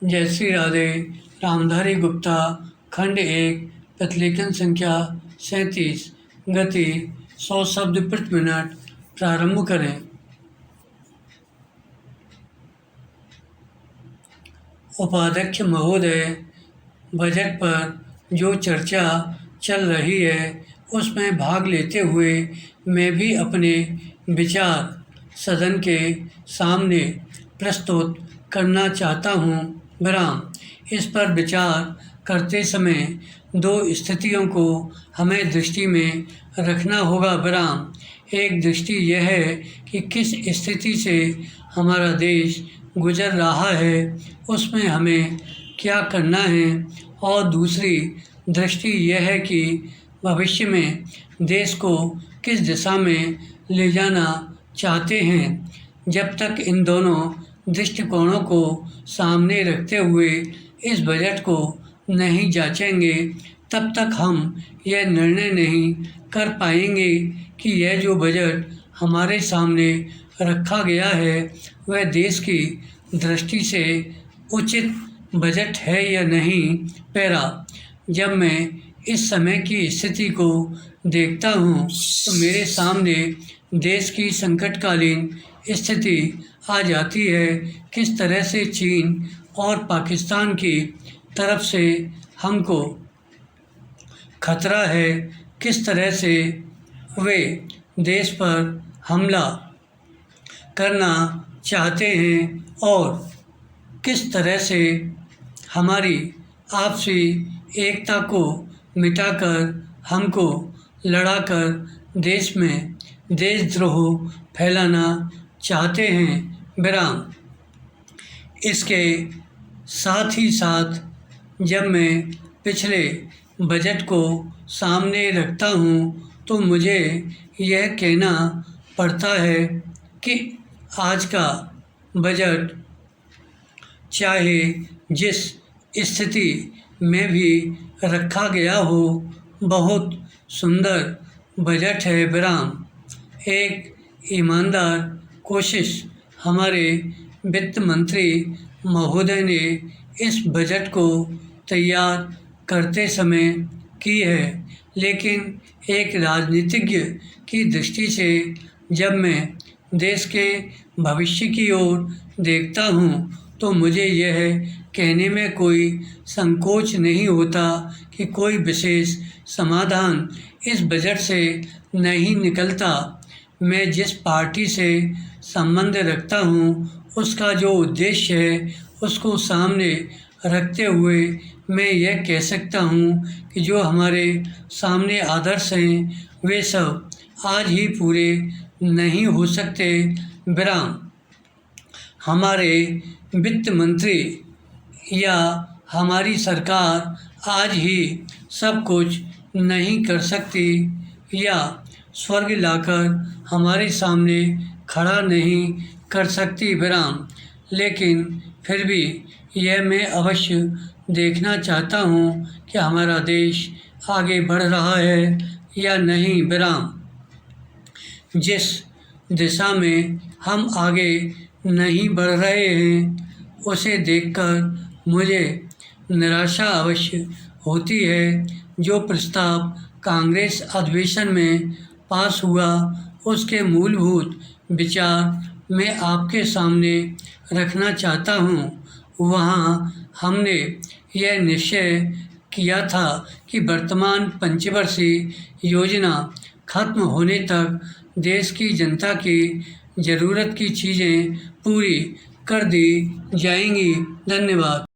जय श्री राधे। रामधारी गुप्ता, खंड 1, प्रतिलेखन संख्या 37, गति 100 शब्द प्रति मिनट। प्रारंभ करें। उपाध्यक्ष महोदय, बजट पर जो चर्चा चल रही है उसमें भाग लेते हुए मैं भी अपने विचार सदन के सामने प्रस्तुत करना चाहता हूँ। विराम। इस पर विचार करते समय दो स्थितियों को हमें दृष्टि में रखना होगा। विराम। एक दृष्टि यह है कि किस स्थिति से हमारा देश गुजर रहा है, उसमें हमें क्या करना है, और दूसरी दृष्टि यह है कि भविष्य में देश को किस दिशा में ले जाना चाहते हैं। जब तक इन दोनों दृष्टिकोणों को सामने रखते हुए इस बजट को नहीं जांचेंगे, तब तक हम यह निर्णय नहीं कर पाएंगे कि यह जो बजट हमारे सामने रखा गया है वह देश की दृष्टि से उचित बजट है या नहीं। पैरा। जब मैं इस समय की स्थिति को देखता हूँ तो मेरे सामने देश की संकटकालीन स्थिति आ जाती है। किस तरह से चीन और पाकिस्तान की तरफ से हमको खतरा है, किस तरह से वे देश पर हमला करना चाहते हैं और किस तरह से हमारी आपसी एकता को मिटाकर हमको लड़ाकर देश में देशद्रोह फैलाना चाहते हैं। विराम। इसके साथ ही साथ जब मैं पिछले बजट को सामने रखता हूँ तो मुझे यह कहना पड़ता है कि आज का बजट चाहे जिस स्थिति में भी रखा गया हो, बहुत सुंदर बजट है। विराम। एक ईमानदार कोशिश हमारे वित्त मंत्री महोदय ने इस बजट को तैयार करते समय की है, लेकिन एक राजनीतिज्ञ की दृष्टि से जब मैं देश के भविष्य की ओर देखता हूँ तो मुझे यह कहने में कोई संकोच नहीं होता कि कोई विशेष समाधान इस बजट से नहीं निकलता। मैं जिस पार्टी से संबंध रखता हूँ उसका जो उद्देश्य है उसको सामने रखते हुए मैं यह कह सकता हूँ कि जो हमारे सामने आदर्श हैं वे सब आज ही पूरे नहीं हो सकते। विराम। हमारे वित्त मंत्री या हमारी सरकार आज ही सब कुछ नहीं कर सकती या स्वर्ग लाकर हमारे सामने खड़ा नहीं कर सकती। विराम। लेकिन फिर भी यह मैं अवश्य देखना चाहता हूँ कि हमारा देश आगे बढ़ रहा है या नहीं। विराम। जिस दिशा में हम आगे नहीं बढ़ रहे हैं उसे देखकर मुझे निराशा अवश्य होती है। जो प्रस्ताव कांग्रेस अधिवेशन में पास हुआ उसके मूलभूत विचार मैं आपके सामने रखना चाहता हूँ। वहाँ हमने यह निश्चय किया था कि वर्तमान पंचवर्षीय योजना खत्म होने तक देश की जनता की ज़रूरत की चीज़ें पूरी कर दी जाएंगी। धन्यवाद।